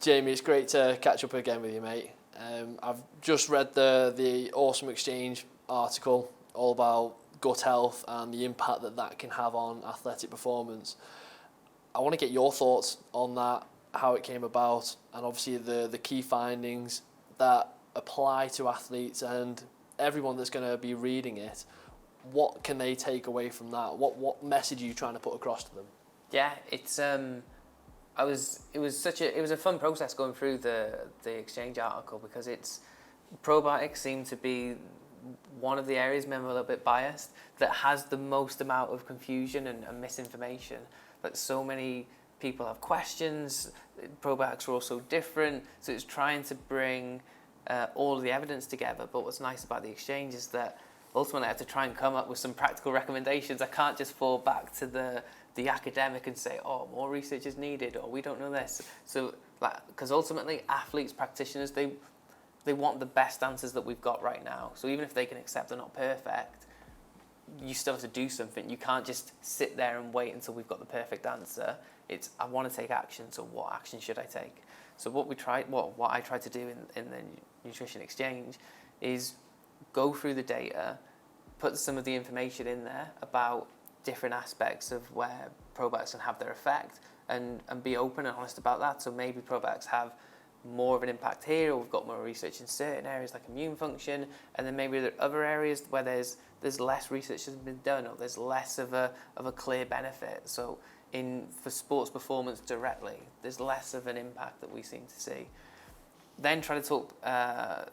Jamie, it's great to catch up again with you, mate. I've just read the Awesome Exchange article all about gut health and the impact that can have on athletic performance. I want to get your thoughts on that, how it came about, and obviously the key findings that apply to athletes and everyone that's going to be reading it. What can they take away from that? What message are you trying to put across to them? Yeah, it's it was a fun process going through the Exchange article, because probiotics seem to be one of the areas, maybe a little bit biased, that has the most amount of confusion and misinformation. But so many people have questions. Probiotics are also different, so it's trying to bring all of the evidence together. But what's nice about the Exchange is that ultimately I have to try and come up with some practical recommendations. I can't just fall back to the academic and say, oh, more research is needed, or we don't know this. So, because ultimately athletes, practitioners, they want the best answers that we've got right now. So even if they can accept they're not perfect, you still have to do something. You can't just sit there and wait until we've got the perfect answer. It's, I want to take action, so what action should I take? So what I tried to do in the Nutrition Exchange is go through the data, put some of the information in there about different aspects of where probiotics can have their effect, and be open and honest about that. So maybe probiotics have more of an impact here, or we've got more research in certain areas like immune function, and then maybe there are other areas where there's less research has been done, or there's less of a clear benefit. So for sports performance directly, there's less of an impact that we seem to see. Then try to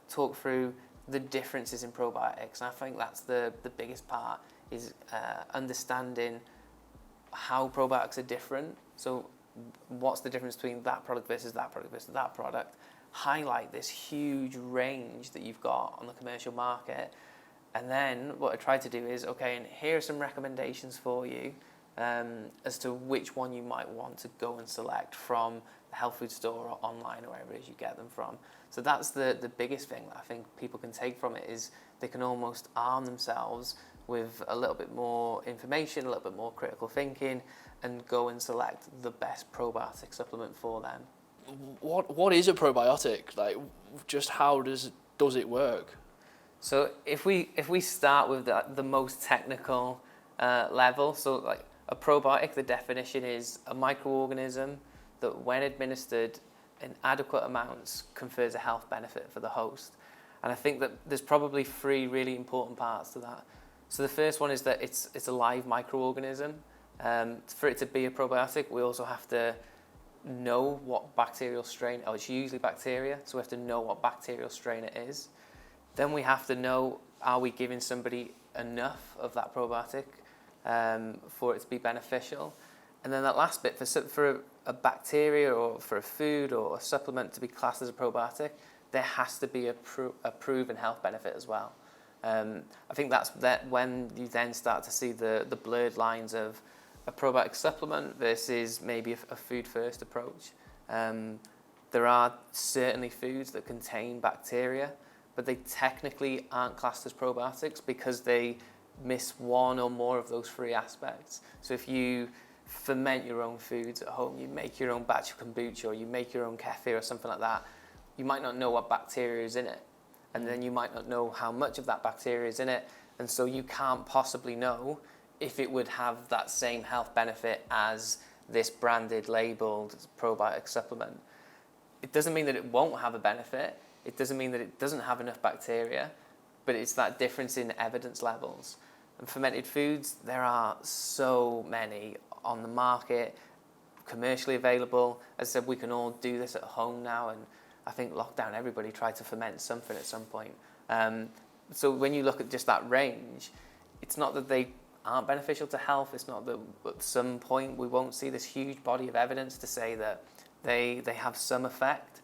talk through the differences in probiotics, and I think that's the biggest part, is understanding how probiotics are different. So what's the difference between that product versus that product versus that product? Highlight this huge range that you've got on the commercial market. And then what I tried to do is, okay, and here are some recommendations for you as to which one you might want to go and select from the health food store or online or wherever it is you get them from. So that's the biggest thing that I think people can take from it, is they can almost arm themselves with a little bit more information, a little bit more critical thinking, and go and select the best probiotic supplement for them. What is a probiotic? Like, just how does it work? So if we start with the most technical level, so like a probiotic, the definition is a microorganism that, when administered in adequate amounts, confers a health benefit for the host. And I think that there's probably three really important parts to that. So the first one is that it's a live microorganism. For it to be a probiotic, we also have to know what bacterial strain, it's usually bacteria, so we have to know what bacterial strain it is. Then we have to know, are we giving somebody enough of that probiotic for it to be beneficial? And then that last bit, for a bacteria or for a food or a supplement to be classed as a probiotic, there has to be a proven health benefit as well. I think that's when you then start to see the blurred lines of a probiotic supplement versus maybe a food-first approach. There are certainly foods that contain bacteria, but they technically aren't classed as probiotics because they miss one or more of those three aspects. So if you ferment your own foods at home, you make your own batch of kombucha, or you make your own kefir or something like that, you might not know what bacteria is in it. And then you might not know how much of that bacteria is in it. And so you can't possibly know if it would have that same health benefit as this branded, labeled probiotic supplement. It doesn't mean that it won't have a benefit. It doesn't mean that it doesn't have enough bacteria, but it's that difference in evidence levels. And fermented foods, there are so many on the market, commercially available. As I said, we can all do this at home now, and I think lockdown, everybody tried to ferment something at some point. So when you look at just that range, it's not that they aren't beneficial to health. It's not that at some point we won't see this huge body of evidence to say that they have some effect.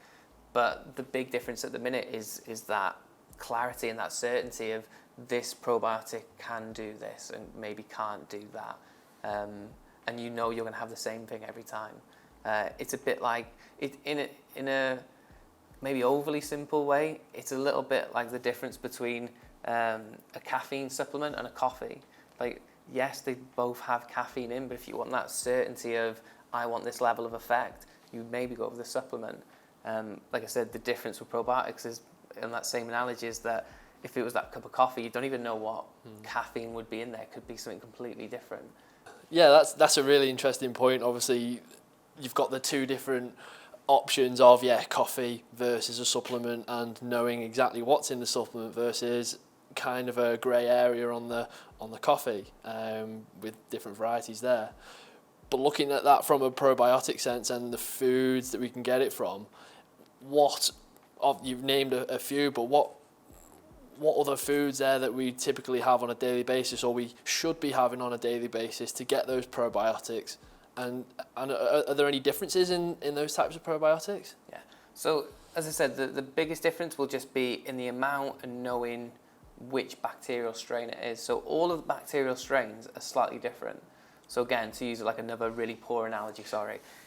But the big difference at the minute is that clarity and that certainty of this probiotic can do this and maybe can't do that. And you know you're going to have the same thing every time. It's a bit like, in a maybe overly simple way, it's a little bit like the difference between a caffeine supplement and a coffee. Like, yes, they both have caffeine in, but if you want that certainty of, I want this level of effect, you maybe go with the supplement. Like I said, the difference with probiotics is, in that same analogy, is that if it was that cup of coffee, you don't even know what caffeine would be in there. It could be something completely different. Yeah, that's a really interesting point. Obviously, you've got the two different options of coffee versus a supplement, and knowing exactly what's in the supplement versus kind of a grey area on the coffee, with different varieties there. But looking at that from a probiotic sense and the foods that we can get it from, you've named a few, but what other foods there that we typically have on a daily basis, or we should be having on a daily basis to get those probiotics? And are there any differences in those types of probiotics? Yeah. So as I said, the biggest difference will just be in the amount and knowing which bacterial strain it is. So all of the bacterial strains are slightly different. So again, to use like another really poor analogy,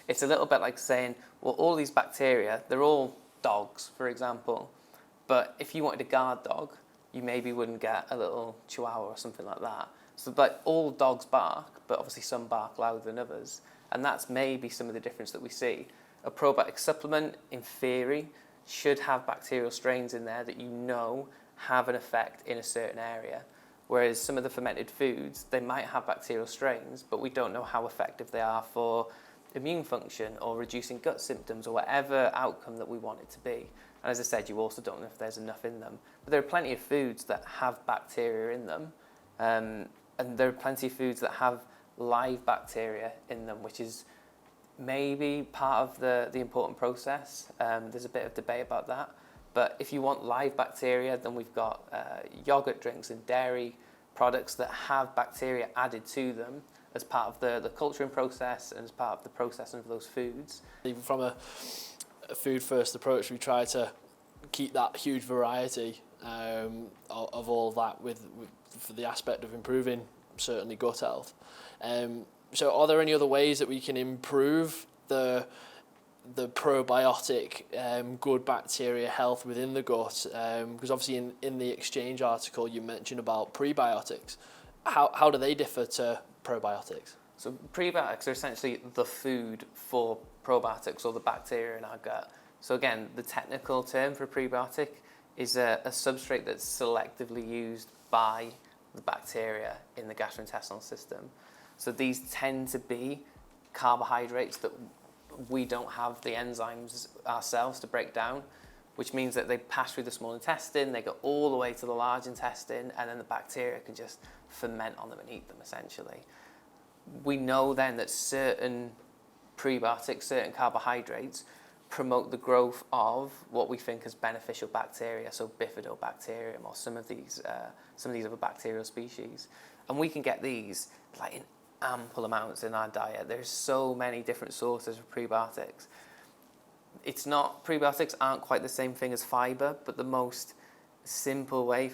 it's a little bit like saying, well, all these bacteria, they're all dogs, for example. But if you wanted a guard dog, you maybe wouldn't get a little chihuahua or something like that. So like all dogs bark, but obviously some bark louder than others. And that's maybe some of the difference that we see. A probiotic supplement, in theory, should have bacterial strains in there that you know have an effect in a certain area. Whereas some of the fermented foods, they might have bacterial strains, but we don't know how effective they are for immune function or reducing gut symptoms or whatever outcome that we want it to be. And as I said, you also don't know if there's enough in them. But there are plenty of foods that have bacteria in them. And there are plenty of foods that have live bacteria in them, which is maybe part of the important process. There's a bit of debate about that. But if you want live bacteria, then we've got yogurt drinks and dairy products that have bacteria added to them as part of the culturing process and as part of the processing of those foods. Even from a food-first approach, we try to keep that huge variety of all of that for the aspect of improving certainly gut health. So are there any other ways that we can improve the probiotic good bacteria health within the gut? Because obviously in the Exchange article you mentioned about prebiotics. How do they differ to probiotics? So prebiotics are essentially the food for probiotics, or the bacteria in our gut. So again, the technical term for prebiotic is a substrate that's selectively used by the bacteria in the gastrointestinal system. So these tend to be carbohydrates that we don't have the enzymes ourselves to break down, which means that they pass through the small intestine, they go all the way to the large intestine, and then the bacteria can just ferment on them and eat them, essentially. We know then that certain prebiotics, certain carbohydrates, promote the growth of what we think is beneficial bacteria, so bifidobacterium or some of these other bacterial species. And we can get these like in ample amounts in our diet. There's so many different sources of prebiotics. Prebiotics aren't quite the same thing as fiber, but the most simple way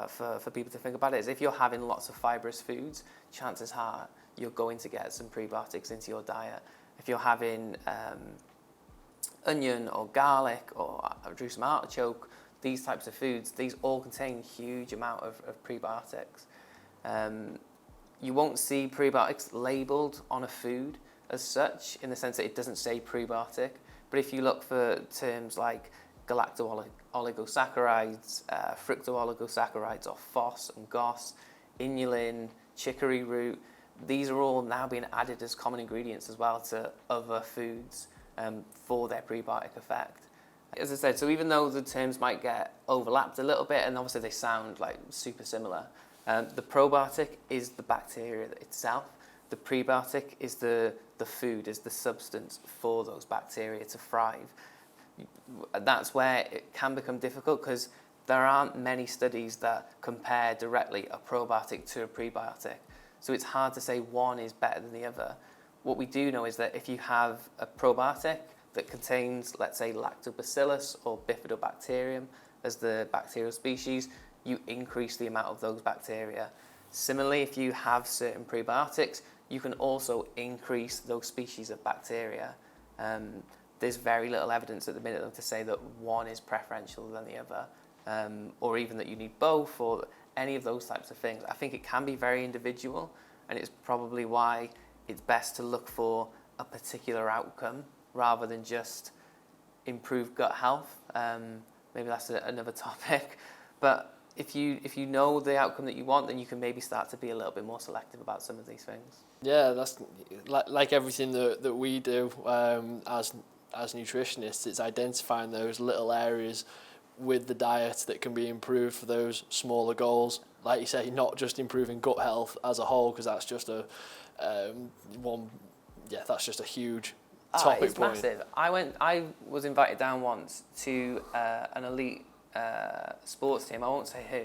for people to think about it is if you're having lots of fibrous foods, chances are you're going to get some prebiotics into your diet. If you're having onion or garlic or some artichoke, these types of foods, these all contain huge amount of prebiotics. You won't see prebiotics labelled on a food as such, in the sense that it doesn't say prebiotic. But if you look for terms like galacto-oligosaccharides, fructo-oligosaccharides, or FOS and GOS, inulin, chicory root, these are all now being added as common ingredients as well to other foods for their prebiotic effect. As I said, so even though the terms might get overlapped a little bit, and obviously they sound like super similar, the probiotic is the bacteria itself. The prebiotic is the food, is the substance for those bacteria to thrive. That's where it can become difficult, because there aren't many studies that compare directly a probiotic to a prebiotic. So it's hard to say one is better than the other. What we do know is that if you have a probiotic that contains, let's say, lactobacillus or bifidobacterium as the bacterial species, you increase the amount of those bacteria. Similarly, if you have certain prebiotics, you can also increase those species of bacteria. There's very little evidence at the minute to say that one is preferential than the other, or even that you need both, or any of those types of things. I think it can be very individual, and it's probably why it's best to look for a particular outcome rather than just improve gut health. Maybe that's another topic, but if you know the outcome that you want, then you can maybe start to be a little bit more selective about some of these things. Yeah, that's like everything that we do as nutritionists. It's identifying those little areas with the diet that can be improved for those smaller goals. Like you say, not just improving gut health as a whole, because that's just that's just a huge topic it's point. massive. I was invited down once to an elite sports team. I won't say who,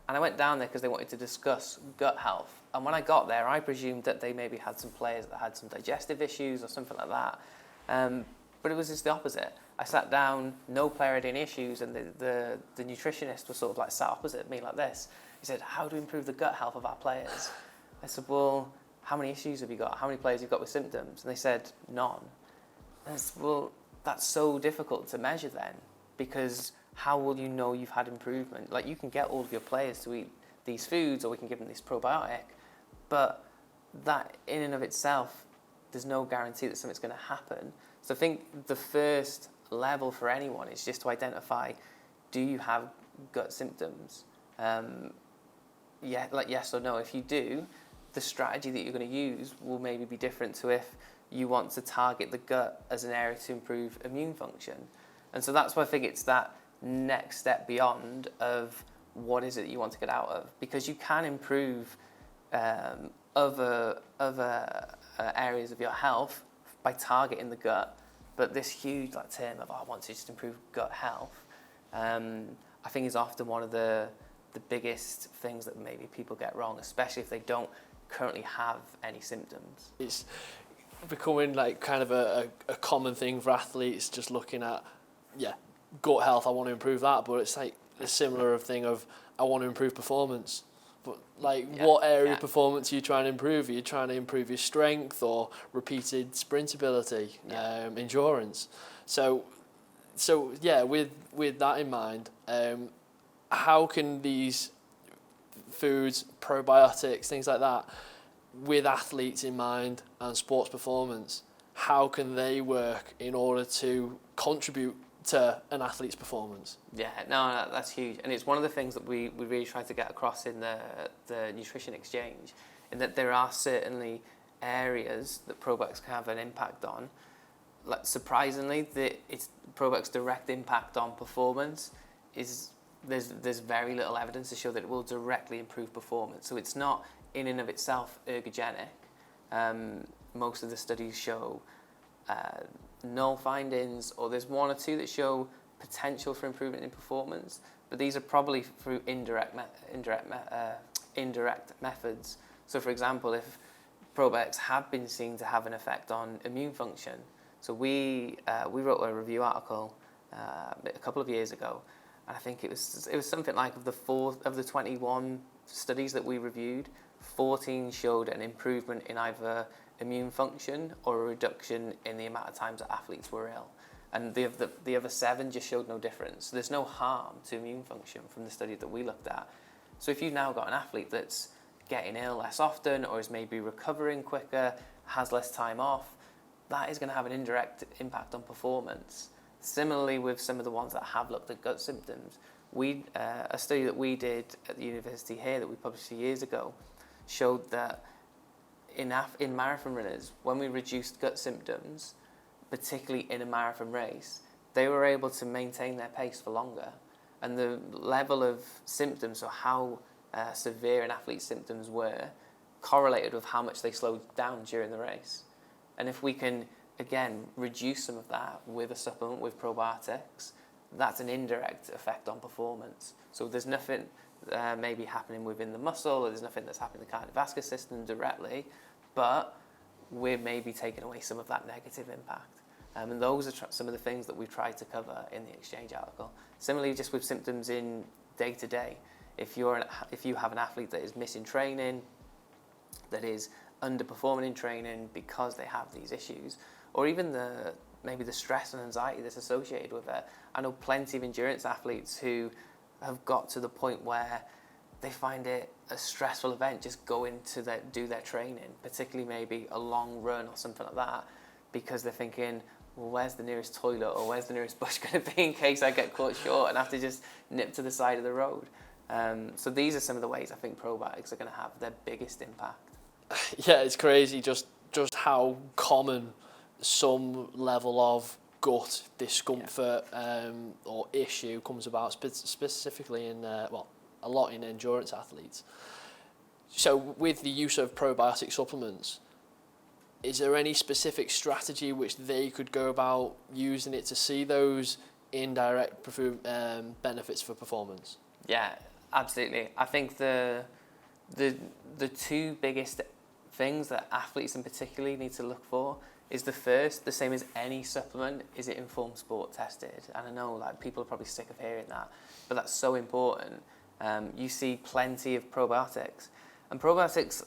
and I went down there because they wanted to discuss gut health. And when I got there, I presumed that they maybe had some players that had some digestive issues or something like that. But it was just the opposite. I sat down, no player had any issues, and the nutritionist was sort of like sat opposite me like this. He said, "How do we improve the gut health of our players?" I said, "Well, how many issues have you got? How many players have you got with symptoms?" And they said, "None." And I said, "Well, that's so difficult to measure then, because how will you know you've had improvement? Like, you can get all of your players to eat these foods, or we can give them this probiotic, but that in and of itself, there's no guarantee that something's going to happen." So I think the first level for anyone is just to identify, do you have gut symptoms? Yes or no. If you do, the strategy that you're going to use will maybe be different to if you want to target the gut as an area to improve immune function. And so that's why I think it's that next step beyond of what is it that you want to get out of, because you can improve other areas of your health by targeting the gut. But this huge term of, I want to just improve gut health, I think is often one of the biggest things that maybe people get wrong, especially if they don't currently have any symptoms. It's becoming like kind of a common thing for athletes, just looking at, gut health, I want to improve that, but it's like a similar thing of, I want to improve performance. But what area of performance are you trying to improve? Are you trying to improve your strength or repeated sprint ability, endurance? So with that in mind, how can these foods, probiotics, things like that, with athletes in mind and sports performance, how can they work in order to contribute to an athlete's performance? Yeah, no, that's huge. And it's one of the things that we really try to get across in the nutrition exchange, in that there are certainly areas that probiotics can have an impact on. Like, surprisingly, probiotics' direct impact on performance is there's very little evidence to show that it will directly improve performance. So it's not in and of itself ergogenic. Most of the studies show null findings, or there's one or two that show potential for improvement in performance, but these are probably through indirect methods. So, for example, if probiotics have been seen to have an effect on immune function, so we wrote a review article a couple of years ago, and I think it was something like of the 21 studies that we reviewed, 14 showed an improvement in either immune function or a reduction in the amount of times that athletes were ill. And the other 7 just showed no difference. There's no harm to immune function from the study that we looked at. So if you've now got an athlete that's getting ill less often, or is maybe recovering quicker, has less time off, that is going to have an indirect impact on performance. Similarly with some of the ones that have looked at gut symptoms, a study that we did at the university here that we published a few years ago showed that in marathon runners, when we reduced gut symptoms, particularly in a marathon race, they were able to maintain their pace for longer. And the level of symptoms, or how severe an athlete's symptoms were, correlated with how much they slowed down during the race. And if we can, again, reduce some of that with a supplement, with probiotics, that's an indirect effect on performance. So there's nothing maybe happening within the muscle, or there's nothing that's happening in the cardiovascular system directly, but we're maybe taking away some of that negative impact. And those are some of the things that we've tried to cover in the exchange article. Similarly, just with symptoms in day-to-day, if you have an athlete that is missing training, that is underperforming in training because they have these issues, or even maybe the stress and anxiety that's associated with it. I know plenty of endurance athletes who have got to the point where they find it a stressful event just going to do their training, particularly maybe a long run or something like that, because they're thinking, well, where's the nearest toilet or where's the nearest bush going to be in case I get caught short and have to just nip to the side of the road? So these are some of the ways I think probiotics are going to have their biggest impact. Yeah, it's crazy just how common some level of gut discomfort or issue comes about, specifically in, a lot in endurance athletes. So with the use of probiotic supplements, is there any specific strategy which they could go about using it to see those indirect benefits for performance? Yeah, absolutely. I think the two biggest things that athletes in particular need to look for is the first, the same as any supplement, is it informed sport tested? And I know like people are probably sick of hearing that, but that's so important. You see plenty of probiotics, and probiotics,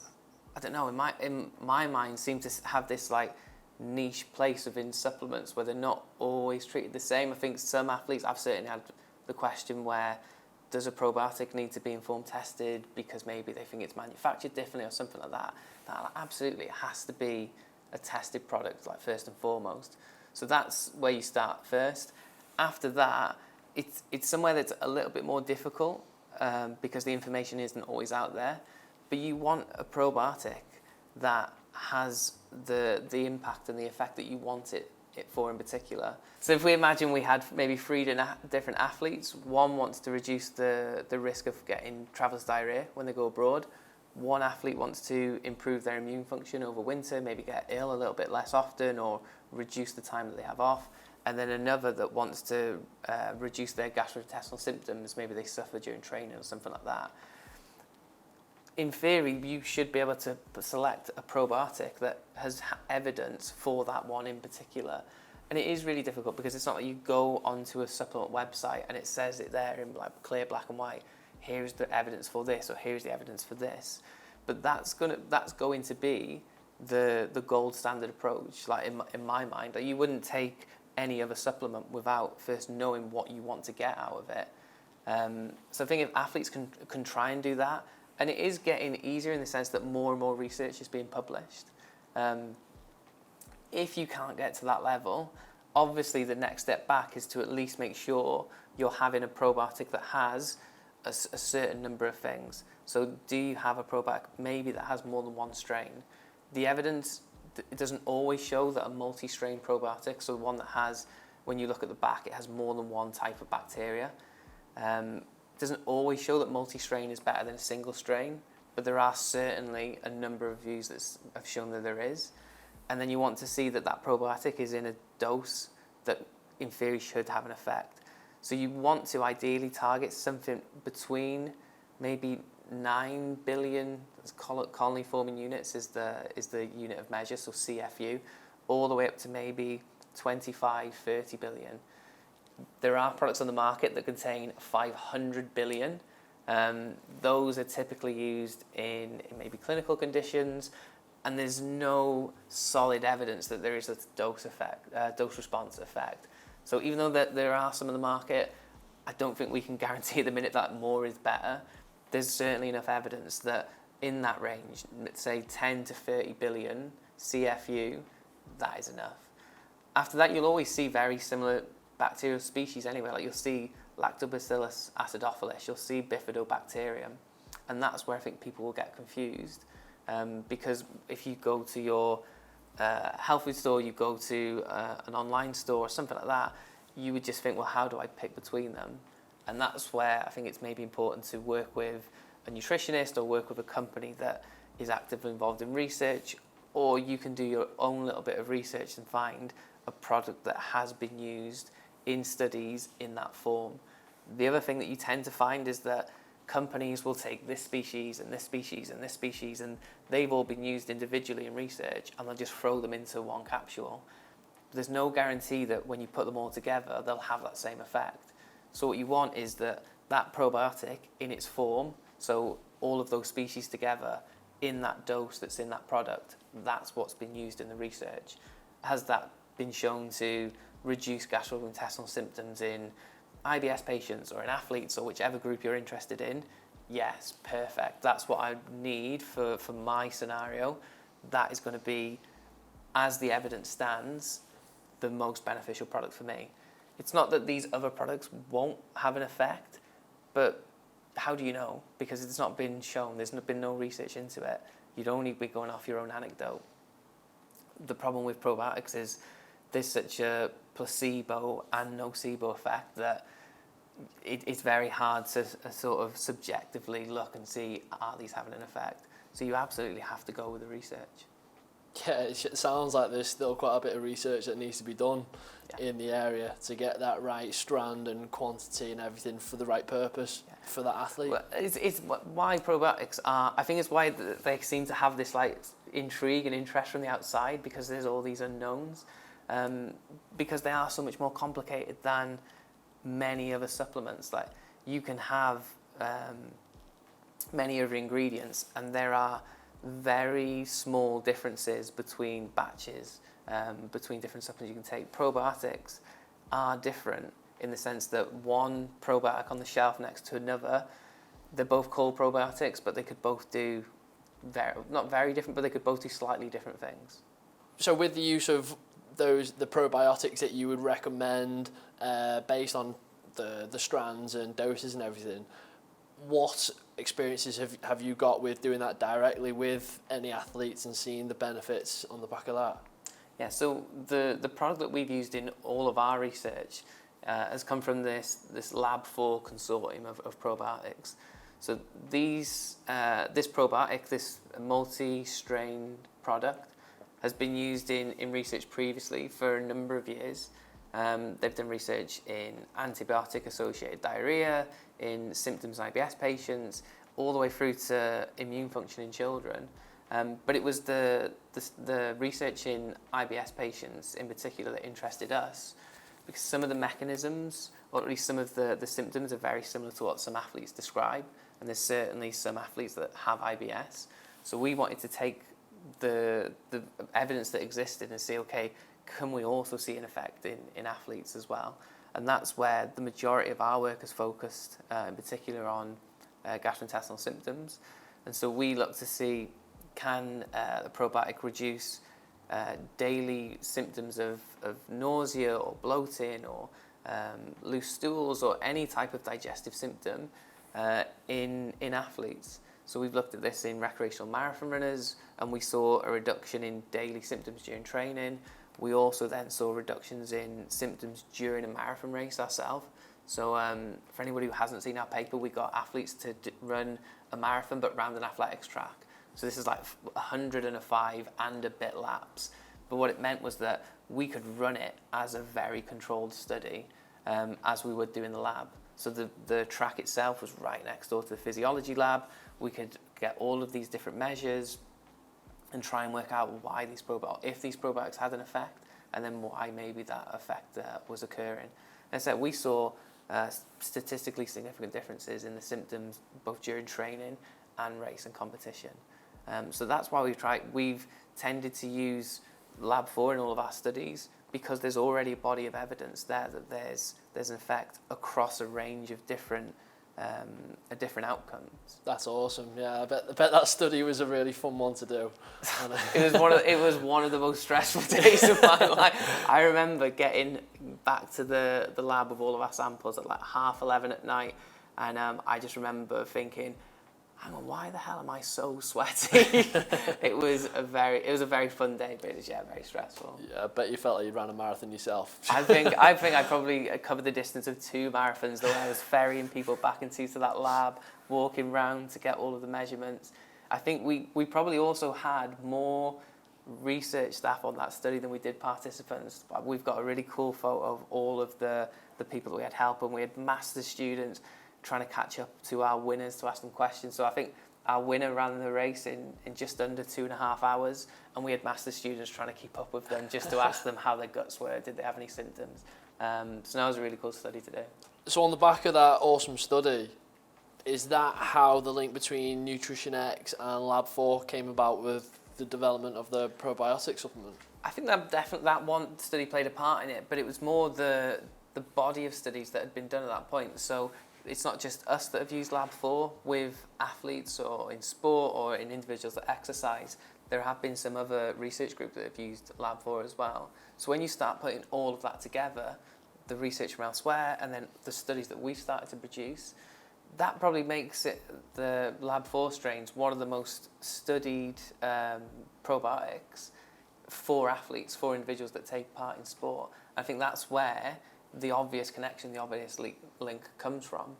I don't know, in my mind, seem to have this like niche place within supplements where they're not always treated the same. I think some athletes, I've certainly had the question where, does a probiotic need to be informed tested because maybe they think it's manufactured differently or something like that? Absolutely, it has to be a tested product, like first and foremost. So that's where you start first. After that, it's somewhere that's a little bit more difficult because the information isn't always out there. But you want a probiotic that has the impact and the effect that you want it for in particular. So if we imagine we had maybe three different athletes, one wants to reduce the risk of getting traveller's diarrhea when they go abroad. One athlete wants to improve their immune function over winter, maybe get ill a little bit less often or reduce the time that they have off. And then another that wants to reduce their gastrointestinal symptoms, maybe they suffer during training or something like that. In theory, you should be able to select a probiotic that has evidence for that one in particular. And it is really difficult because it's not like you go onto a supplement website and it says it there in like clear black and white. Here's the evidence for this, or here's the evidence for this. But that's going to be the gold standard approach. Like in my mind, like you wouldn't take any other supplement without first knowing what you want to get out of it. So I think if athletes can try and do that, and it is getting easier in the sense that more and more research is being published. If you can't get to that level, obviously the next step back is to at least make sure you're having a probiotic that has a certain number of things. So do you have a probiotic maybe that has more than one strain? The evidence, it doesn't always show that a multi-strain probiotic, so one that has, when you look at the back, it has more than one type of bacteria. Doesn't always show that multi-strain is better than a single strain, but there are certainly a number of views that have shown that there is. And then you want to see that that probiotic is in a dose that in theory should have an effect. So you want to ideally target something between maybe 9 billion colony forming units is the unit of measure, so CFU, all the way up to maybe 25, 30 billion. There are products on the market that contain 500 billion. Those are typically used in maybe clinical conditions, and there's no solid evidence that there is a dose response effect. So even though that there are some on the market, I don't think we can guarantee at the minute that more is better. There's certainly enough evidence that in that range, let's say 10 to 30 billion CFU, that is enough. After that, you'll always see very similar bacterial species anyway. Like you'll see Lactobacillus acidophilus, you'll see Bifidobacterium, and that's where I think people will get confused. Because if you go to your health food store, you go to an online store or something like that, you would just think, well, how do I pick between them? And that's where I think it's maybe important to work with a nutritionist or work with a company that is actively involved in research, or you can do your own little bit of research and find a product that has been used in studies in that form. The other thing that you tend to find is that companies will take this species and this species and this species, and they've all been used individually in research, and they'll just throw them into one capsule. There's no guarantee that when you put them all together, they'll have that same effect. So what you want is that probiotic in its form, so all of those species together in that dose that's in that product, that's what's been used in the research. Has that been shown to reduce gastrointestinal symptoms in IBS patients or in athletes or whichever group you're interested in? Yes, perfect. That's what I need for my scenario. That is going to be, as the evidence stands, the most beneficial product for me. It's not that these other products won't have an effect, but how do you know? Because it's not been shown, there's been no research into it. You'd only be going off your own anecdote. The problem with probiotics is there's such a placebo and nocebo effect that it's very hard to sort of subjectively look and see, are these having an effect? So you absolutely have to go with the research. Yeah, it sounds like there's still quite a bit of research that needs to be done in the area to get that right strand and quantity and everything for the right purpose for that athlete. Well, it's why probiotics are, I think it's why they seem to have this like intrigue and interest from the outside, because there's all these unknowns, because they are so much more complicated than many other supplements. Like you can have many other ingredients, and there are very small differences between batches, between different supplements you can take. Probiotics are different in the sense that one probiotic on the shelf next to another, they're both called probiotics, but they could both do not very different, but they could both do slightly different things. So with the use of the probiotics that you would recommend based on the strands and doses and everything, what experiences have you got with doing that directly with any athletes and seeing the benefits on the back of that? Yeah, so the product that we've used in all of our research has come from this Lab 4 consortium of probiotics. So this probiotic, this multi-strain product, has been used in research previously for a number of years. They've done research in antibiotic-associated diarrhea, in symptoms in IBS patients, all the way through to immune function in children. But it was the research in IBS patients in particular that interested us, because some of the mechanisms, or at least some of the symptoms, are very similar to what some athletes describe, and there's certainly some athletes that have IBS. So we wanted to take the evidence that existed and say, okay, can we also see an effect in athletes as well? And that's where the majority of our work is focused, in particular on gastrointestinal symptoms. And so we look to see, can the probiotic reduce daily symptoms of nausea or bloating or loose stools or any type of digestive symptom in athletes. So we've looked at this in recreational marathon runners, and we saw a reduction in daily symptoms during training. We also then saw reductions in symptoms during a marathon race ourselves. So for anybody who hasn't seen our paper, we got athletes to run a marathon but round an athletics track. So this is like 105 and a bit laps. But what it meant was that we could run it as a very controlled study, as we would do in the lab. So the track itself was right next door to the physiology lab. We could get all of these different measures and try and work out why if these probiotics had an effect, and then why maybe that effect was occurring. And so we saw statistically significant differences in the symptoms both during training and race and competition. So that's why we've tended to use Lab 4 in all of our studies, because there's already a body of evidence there that there's an effect across a range of different outcomes. That's awesome. Yeah, I bet that study was a really fun one to do. It was one of the most stressful days of my life. I remember getting back to the lab with all of our samples at like 11:30 at night, and I just remember thinking, hang on, why the hell am I so sweaty? It was a very fun day, but it was very stressful. Yeah, I bet you felt like you ran a marathon yourself. I think I probably covered the distance of 2 marathons, the way I was ferrying people back into that lab, walking round to get all of the measurements. I think we probably also had more research staff on that study than we did participants. We've got a really cool photo of all of the people that we had helping. We had master's students trying to catch up to our winners to ask them questions. So I think our winner ran the race in just under 2.5 hours, and we had master's students trying to keep up with them just to ask them how their guts were, did they have any symptoms. So that was a really cool study to do. So on the back of that awesome study, is that how the link between Nutrition X and Lab 4 came about with the development of the probiotic supplement? I think that one study played a part in it, but it was more the body of studies that had been done at that point. So it's not just us that have used Lab 4 with athletes or in sport or in individuals that exercise. there have been some other research groups that have used Lab4 as well. So when you start putting all of that together, the research from elsewhere and then the studies that we've started to produce, that probably makes it, the Lab4 strains, one of the most studied probiotics for athletes, for individuals that take part in sport. I think that's where the obvious connection, the obvious link comes from.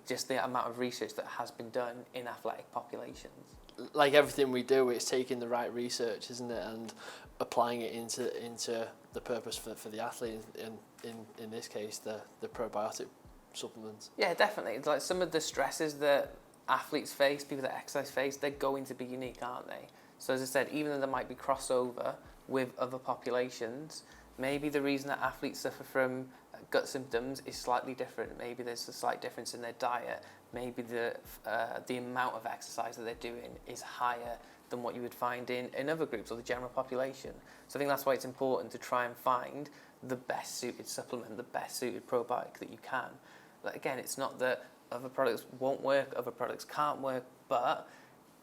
Just the amount of research that has been done in athletic populations. Like everything we do, it's taking the right research, isn't it, and applying it into the purpose for the athlete, in this case, the probiotic supplements. Yeah, definitely. It's like some of the stresses that athletes face, people that exercise face, they're going to be unique, aren't they? So as I said, even though there might be crossover with other populations, maybe the reason that athletes suffer from gut symptoms is slightly different. Maybe there's a slight difference in their diet. Maybe the amount of exercise that they're doing is higher than what you would find in other groups or the general population. So I think that's why it's important to try and find the best suited supplement, the best suited probiotic that you can. But again, it's not that other products won't work, other products can't work, but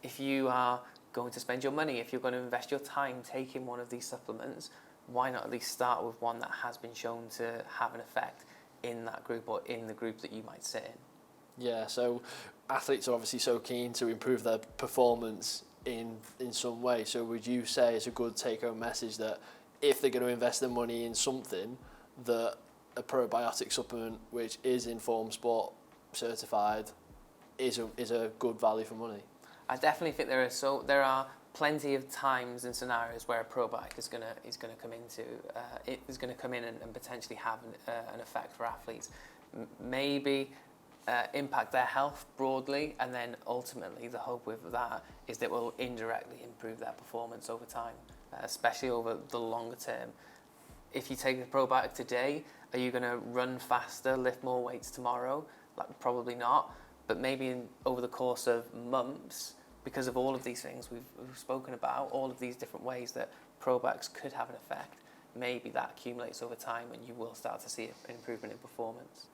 if you are going to spend your money, if you're going to invest your time taking one of these supplements, why not at least start with one that has been shown to have an effect in that group or in the group that you might sit in? Yeah, so athletes are obviously so keen to improve their performance in some way. So would you say it's a good take-home message that if they're going to invest their money in something, that a probiotic supplement which is Informed Sport certified is a good value for money? I definitely think there are plenty of times and scenarios where a probiotic is going to come into it is going to come in and potentially have an effect for athletes. Maybe impact their health broadly, and then ultimately the hope with that is that it will indirectly improve their performance over time, especially over the longer term. If you take a probiotic today, are you going to run faster, lift more weights tomorrow? Like, probably not, but maybe over the course of months, because of all of these things we've spoken about, all of these different ways that probiotics could have an effect, maybe that accumulates over time and you will start to see an improvement in performance.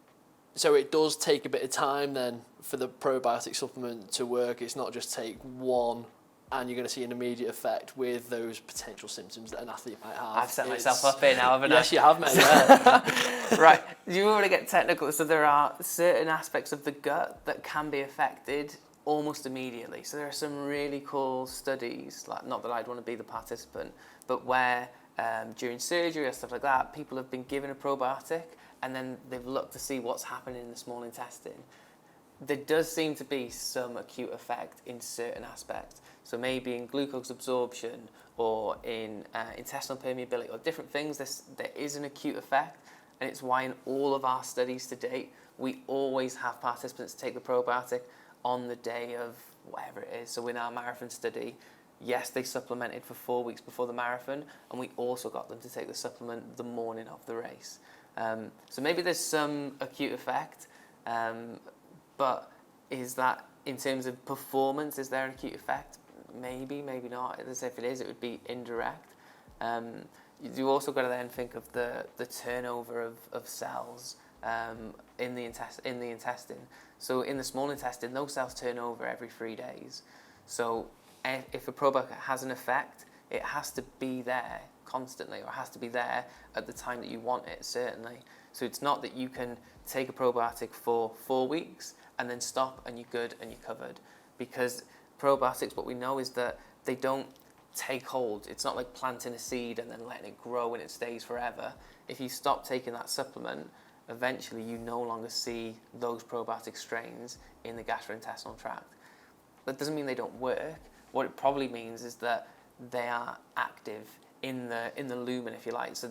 So it does take a bit of time then for the probiotic supplement to work. It's not just take one and you're going to see an immediate effect with those potential symptoms that an athlete might have. I've set myself up here now, haven't I? Yes, you have, mate. Yeah. Right, you want to get technical. So there are certain aspects of the gut that can be affected almost immediately. So there are some really cool studies, like, not that I'd want to be the participant, but where during surgery or stuff like that, people have been given a probiotic and then they've looked to see what's happening in the small intestine. There does seem to be some acute effect in certain aspects. So maybe in glucose absorption or in intestinal permeability or different things, there is an acute effect. And it's why in all of our studies to date, we always have participants take the probiotic on the day of whatever it is. So in our marathon study, yes, they supplemented for 4 weeks before the marathon, and we also got them to take the supplement the morning of the race. So maybe there's some acute effect, but is that, in terms of performance, is there an acute effect? Maybe, maybe not. As if it is, it would be indirect. You also got to then think of the turnover of cells in the intestine. So in the small intestine, those cells turn over every 3 days. So if a probiotic has an effect, it has to be there constantly, or it has to be there at the time that you want it, certainly. So it's not that you can take a probiotic for 4 weeks and then stop and you're good and you're covered. Because probiotics, what we know is that they don't take hold. It's not like planting a seed and then letting it grow and it stays forever. If you stop taking that supplement, eventually you no longer see those probiotic strains in the gastrointestinal tract. That doesn't mean they don't work. What it probably means is that they are active in the lumen, if you like. So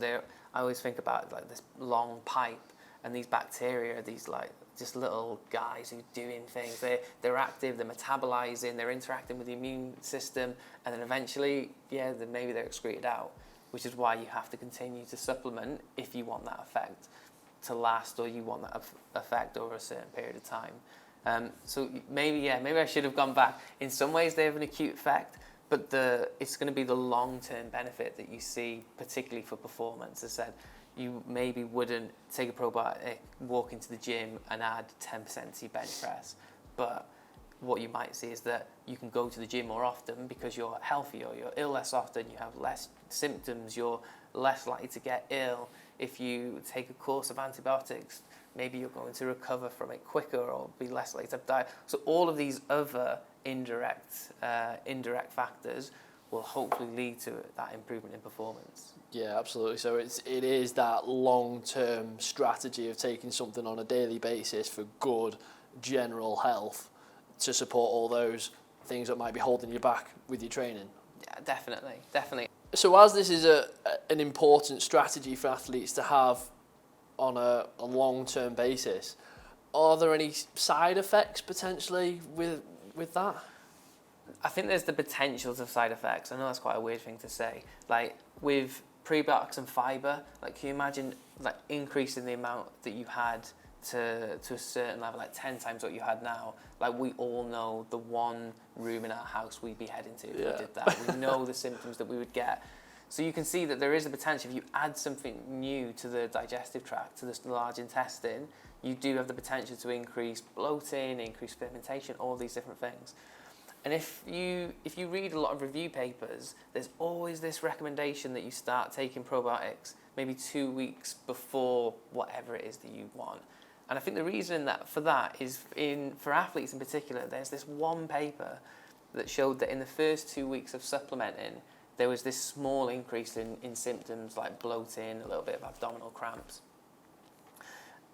I always think about like this long pipe, and these bacteria are these like just little guys who are doing things. They're active, they're metabolizing, they're interacting with the immune system, and then eventually, maybe they're excreted out, which is why you have to continue to supplement if you want that effect to last, or you want that effect over a certain period of time. So maybe I should have gone back. In some ways they have an acute effect, but it's going to be the long-term benefit that you see, particularly for performance. As I said, you maybe wouldn't take a probiotic, walk into the gym and add 10% to your bench press, but what you might see is that you can go to the gym more often because you're healthier, you're ill less often, you have less symptoms, you're less likely to get ill. If you take a course of antibiotics, maybe you're going to recover from it quicker or be less likely to die. So all of these other indirect factors will hopefully lead to that improvement in performance. Yeah, absolutely. So it is that long-term strategy of taking something on a daily basis for good general health to support all those things that might be holding you back with your training. Yeah, definitely. So as this is an important strategy for athletes to have on a long-term basis, are there any side effects potentially with that? I think there's the potential of side effects. I know that's quite a weird thing to say. Like with prebiotics and fibre, like can you imagine like increasing the amount that you had to a certain level, like 10 times what you had now? Like we all know the one room in our house we'd be heading to if we did that. We know the symptoms that we would get. So you can see that there is a potential. If you add something new to the digestive tract, to the large intestine, you do have the potential to increase bloating, increase fermentation, all these different things. And if you read a lot of review papers, there's always this recommendation that you start taking probiotics maybe 2 weeks before whatever it is that you want. And I think the reason for that is for athletes in particular, there's this one paper that showed that in the first 2 weeks of supplementing, there was this small increase in symptoms like bloating, a little bit of abdominal cramps.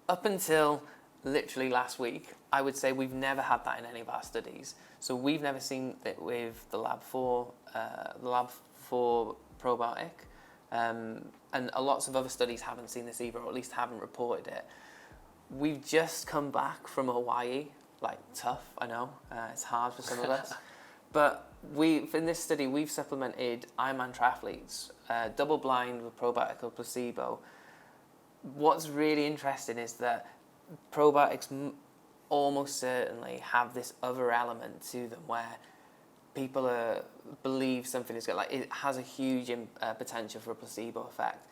Up until literally last week, I would say we've never had that in any of our studies. So we've never seen it with the Lab 4 probiotic, and lots of other studies haven't seen this either, or at least haven't reported it. We've just come back from Hawaii, like tough, I know, it's hard for some of us, but in this study we've supplemented Ironman triathletes, double-blind with probiotic or placebo. What's really interesting is that probiotics almost certainly have this other element to them where people believe something is good, like it has a huge potential for a placebo effect.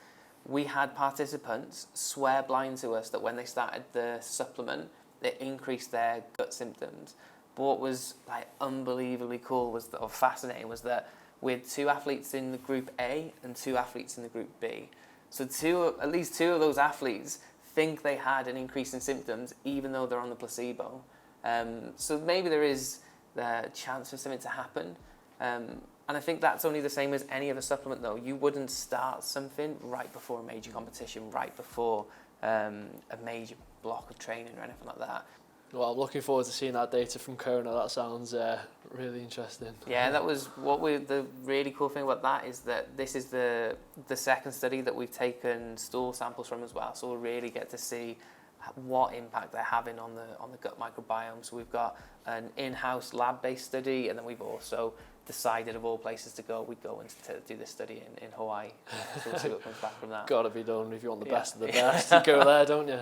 We had participants swear blind to us that when they started the supplement, it increased their gut symptoms. But what was like unbelievably cool or fascinating was that we had 2 athletes in the group A and 2 athletes in the group B. So at least two of those athletes think they had an increase in symptoms even though they're on the placebo. So maybe there is the chance for something to happen. And I think that's only the same as any other supplement though. You wouldn't start something right before a major competition, right before a major block of training or anything like that. Well, I'm looking forward to seeing that data from Kona. That sounds really interesting. Yeah, that was the really cool thing about that is that this is the second study that we've taken stool samples from as well. So we'll really get to see what impact they're having on the gut microbiome. So we've got an in-house lab-based study, and then we've also decided of all places to go, we'd go and do this study in Hawaii. So we'll see what comes back from that. Got to be done if you want the best of the best. You go there, don't you?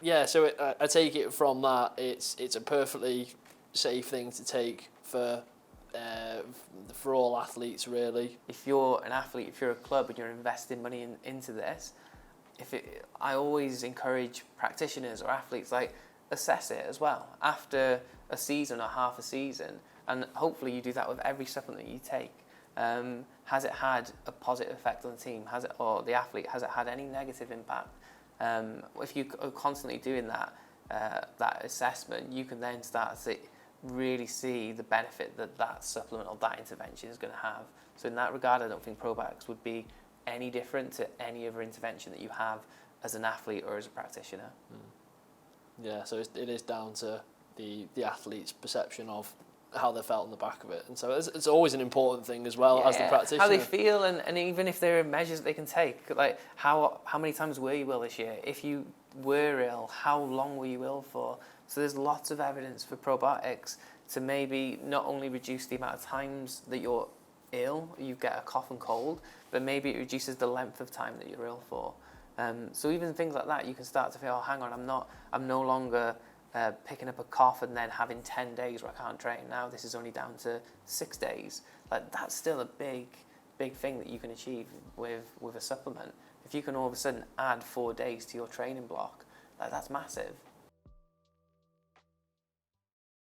Yeah, so I take it from that, it's a perfectly safe thing to take for all athletes, really. If you're an athlete, if you're a club and you're investing money into this, I always encourage practitioners or athletes, like, assess it as well after a season or half a season, and hopefully you do that with every supplement that you take. Has it had a positive effect on the team? Or the athlete, has it had any negative impact? If you are constantly doing that assessment, you can then start to really see the benefit that supplement or that intervention is going to have. So in that regard, I don't think probiotics would be any different to any other intervention that you have as an athlete or as a practitioner. Yeah, so it is down to the athlete's perception of how they felt on the back of it, and so it's always an important thing as well, as the practitioner. How they feel, and even if there are measures that they can take, like how many times were you ill this year? If you were ill, how long were you ill for? So there's lots of evidence for probiotics to maybe not only reduce the amount of times that you're ill, you get a cough and cold, but maybe it reduces the length of time that you're ill for. So even things like that, you can start to feel, oh, hang on, I'm no longer picking up a cough and then having 10 days where I can't train. Now this is only down to 6 days. Like, that's still a big thing that you can achieve with a supplement. If you can all of a sudden add 4 days to your training block, like, that's massive.